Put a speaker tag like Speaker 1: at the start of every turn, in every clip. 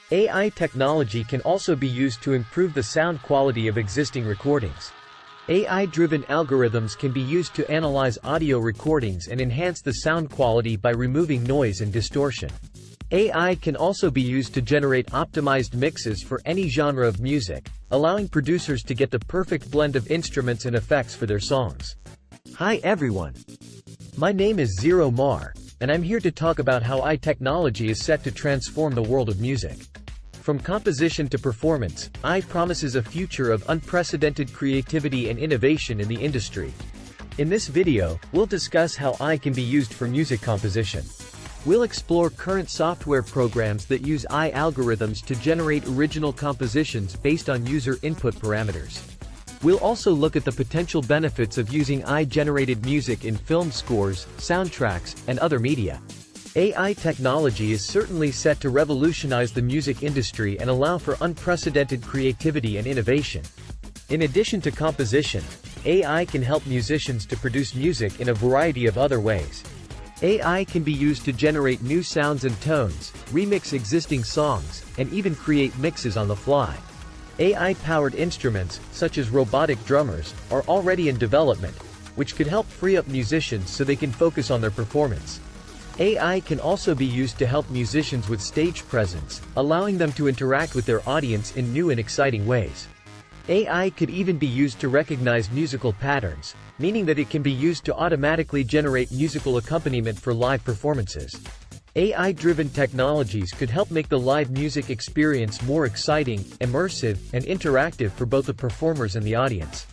Speaker 1: AI technology can also be used to improve the sound quality of existing recordings. AI-driven algorithms can be used to analyze audio recordings and enhance the sound quality by removing noise and distortion. AI can also be used to generate optimized mixes for any genre of music, allowing producers to get the perfect blend of instruments and effects for their songs. Hi everyone! My name is Zero Mar, and I'm here to talk about how AI technology is set to transform the world of music. From composition to performance, AI promises a future of unprecedented creativity and innovation in the industry. In this video, we'll discuss how AI can be used for music composition. We'll explore current software programs that use AI algorithms to generate original compositions based on user input parameters. We'll also look at the potential benefits of using AI-generated music in film scores, soundtracks, and other media. AI technology is certainly set to revolutionize the music industry and allow for unprecedented creativity and innovation. In addition to composition, AI can help musicians to produce music in a variety of other ways. AI can be used to generate new sounds and tones, remix existing songs, and even create mixes on the fly. AI-powered instruments, such as robotic drummers, are already in development, which could help free up musicians so they can focus on their performance. AI can also be used to help musicians with stage presence, allowing them to interact with their audience in new and exciting ways. AI could even be used to recognize musical patterns, meaning that it can be used to automatically generate musical accompaniment for live performances. AI-driven technologies could help make the live music experience more exciting, immersive, and interactive for both the performers and the audience.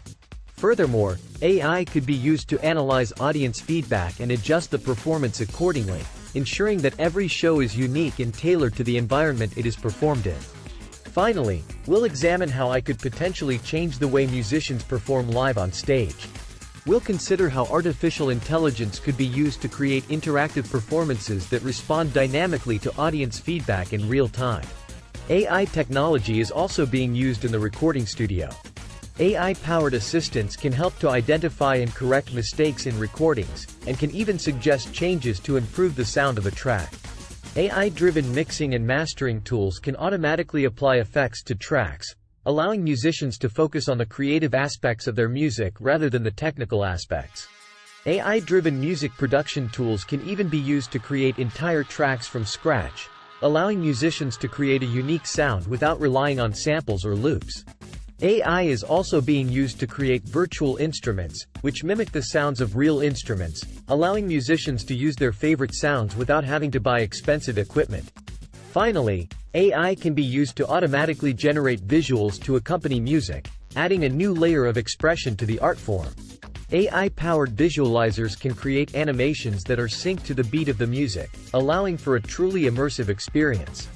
Speaker 1: Furthermore, AI could be used to analyze audience feedback and adjust the performance accordingly, ensuring that every show is unique and tailored to the environment it is performed in. Finally, we'll examine how AI could potentially change the way musicians perform live on stage. We'll consider how artificial intelligence could be used to create interactive performances that respond dynamically to audience feedback in real time. AI technology is also being used in the recording studio. AI-powered assistants can help to identify and correct mistakes in recordings, and can even suggest changes to improve the sound of a track. AI-driven mixing and mastering tools can automatically apply effects to tracks, allowing musicians to focus on the creative aspects of their music rather than the technical aspects. AI-driven music production tools can even be used to create entire tracks from scratch, allowing musicians to create a unique sound without relying on samples or loops. AI is also being used to create virtual instruments, which mimic the sounds of real instruments, allowing musicians to use their favorite sounds without having to buy expensive equipment. Finally, AI can be used to automatically generate visuals to accompany music, adding a new layer of expression to the art form. AI-powered visualizers can create animations that are synced to the beat of the music, allowing for a truly immersive experience.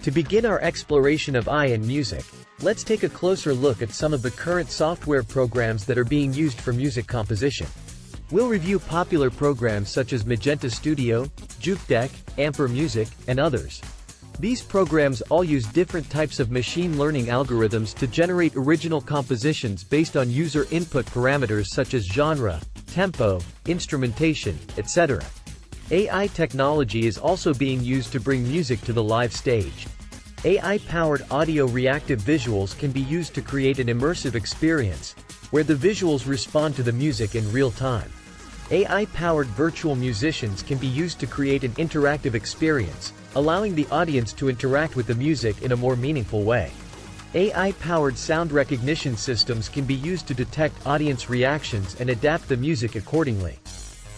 Speaker 1: To begin our exploration of AI in music, let's take a closer look at some of the current software programs that are being used for music composition. We'll review popular programs such as Magenta Studio, Jukedeck, Ampere Music, and others. These programs all use different types of machine learning algorithms to generate original compositions based on user input parameters such as genre, tempo, instrumentation, etc. AI technology is also being used to bring music to the live stage. AI-powered audio reactive visuals can be used to create an immersive experience, where the visuals respond to the music in real time. AI-powered virtual musicians can be used to create an interactive experience, allowing the audience to interact with the music in a more meaningful way. AI-powered sound recognition systems can be used to detect audience reactions and adapt the music accordingly.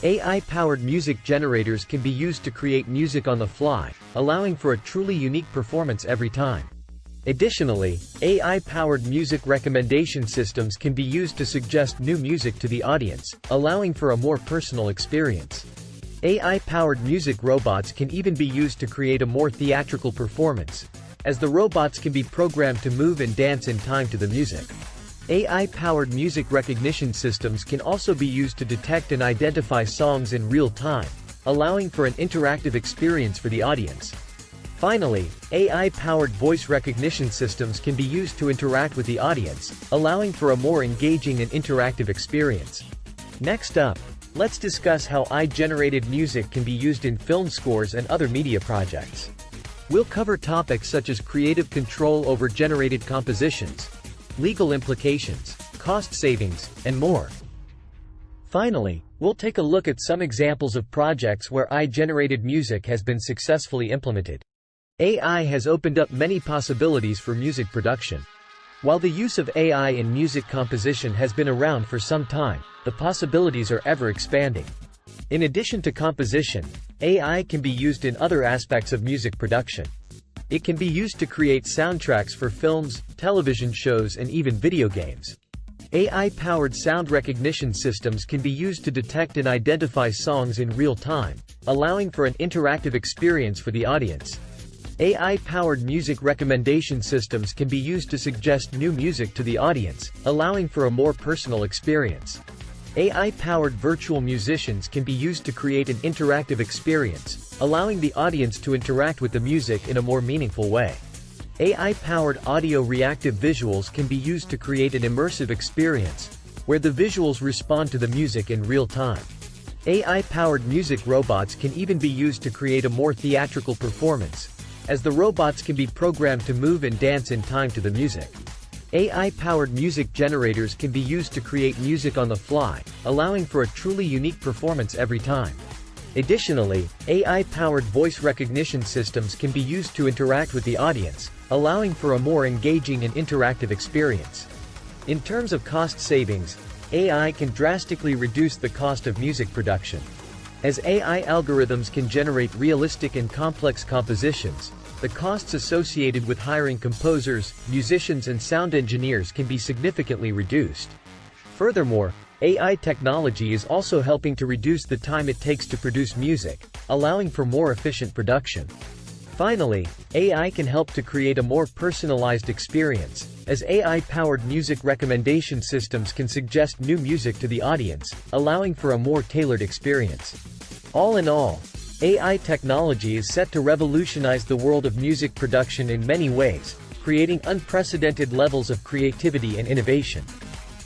Speaker 1: AI-powered music generators can be used to create music on the fly, allowing for a truly unique performance every time. Additionally, AI-powered music recommendation systems can be used to suggest new music to the audience, allowing for a more personal experience. AI-powered music robots can even be used to create a more theatrical performance, as the robots can be programmed to move and dance in time to the music. AI-powered music recognition systems can also be used to detect and identify songs in real time, allowing for an interactive experience for the audience. Finally, AI-powered voice recognition systems can be used to interact with the audience, allowing for a more engaging and interactive experience. Next up, let's discuss how AI-generated music can be used in film scores and other media projects. We'll cover topics such as creative control over generated compositions, legal implications, cost savings, and more. Finally, we'll take a look at some examples of projects where AI-generated music has been successfully implemented. AI has opened up many possibilities for music production. While the use of AI in music composition has been around for some time, the possibilities are ever expanding. In addition to composition, AI can be used in other aspects of music production. It can be used to create soundtracks for films, television shows, and even video games. AI-powered sound recognition systems can be used to detect and identify songs in real time, allowing for an interactive experience for the audience. AI-powered music recommendation systems can be used to suggest new music to the audience, allowing for a more personal experience. AI-powered virtual musicians can be used to create an interactive experience, allowing the audience to interact with the music in a more meaningful way. AI-powered audio reactive visuals can be used to create an immersive experience, where the visuals respond to the music in real time. AI-powered music robots can even be used to create a more theatrical performance, as the robots can be programmed to move and dance in time to the music. AI-powered music generators can be used to create music on the fly, allowing for a truly unique performance every time. Additionally, AI-powered voice recognition systems can be used to interact with the audience, allowing for a more engaging and interactive experience. In terms of cost savings, AI can drastically reduce the cost of music production. As AI algorithms can generate realistic and complex compositions, the costs associated with hiring composers, musicians, and sound engineers can be significantly reduced. Furthermore, AI technology is also helping to reduce the time it takes to produce music, allowing for more efficient production. Finally, AI can help to create a more personalized experience, as AI-powered music recommendation systems can suggest new music to the audience, allowing for a more tailored experience. All in all, AI technology is set to revolutionize the world of music production in many ways, creating unprecedented levels of creativity and innovation.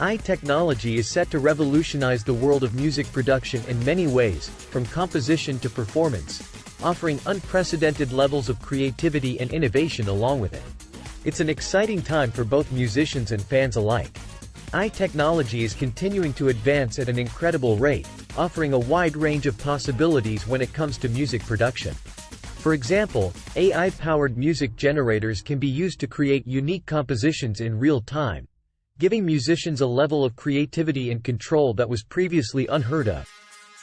Speaker 1: AI technology is set to revolutionize the world of music production in many ways, from composition to performance, offering unprecedented levels of creativity and innovation along with it. It's an exciting time for both musicians and fans alike. AI technology is continuing to advance at an incredible rate, offering a wide range of possibilities when it comes to music production. For example, AI-powered music generators can be used to create unique compositions in real time, giving musicians a level of creativity and control that was previously unheard of.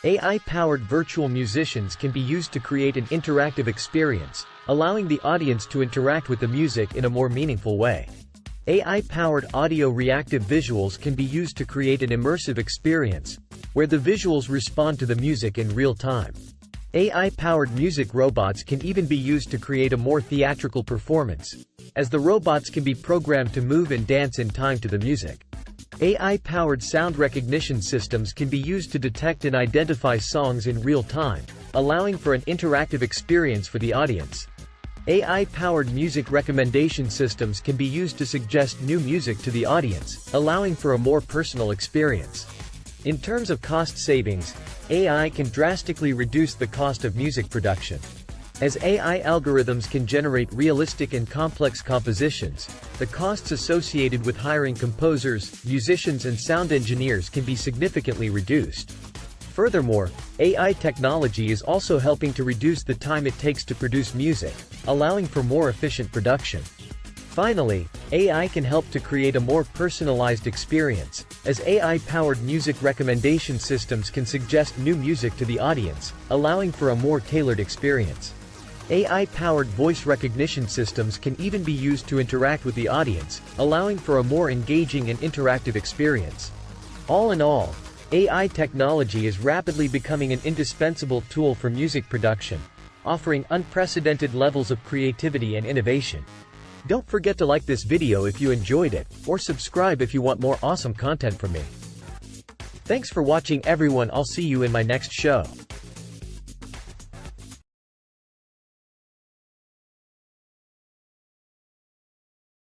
Speaker 1: AI-powered virtual musicians can be used to create an interactive experience, allowing the audience to interact with the music in a more meaningful way. AI-powered audio reactive visuals can be used to create an immersive experience, where the visuals respond to the music in real time. AI-powered music robots can even be used to create a more theatrical performance, as the robots can be programmed to move and dance in time to the music. AI-powered sound recognition systems can be used to detect and identify songs in real time, allowing for an interactive experience for the audience. AI-powered music recommendation systems can be used to suggest new music to the audience, allowing for a more personal experience. In terms of cost savings, AI can drastically reduce the cost of music production. As AI algorithms can generate realistic and complex compositions, the costs associated with hiring composers, musicians, and sound engineers can be significantly reduced. Furthermore, AI technology is also helping to reduce the time it takes to produce music, allowing for more efficient production. Finally, AI can help to create a more personalized experience, as AI-powered music recommendation systems can suggest new music to the audience, allowing for a more tailored experience. AI-powered voice recognition systems can even be used to interact with the audience, allowing for a more engaging and interactive experience. All in all, AI technology is rapidly becoming an indispensable tool for music production, offering unprecedented levels of creativity and innovation. Don't forget to like this video if you enjoyed it, or subscribe if you want more awesome content from me. Thanks for watching everyone. I'll see you in my next show.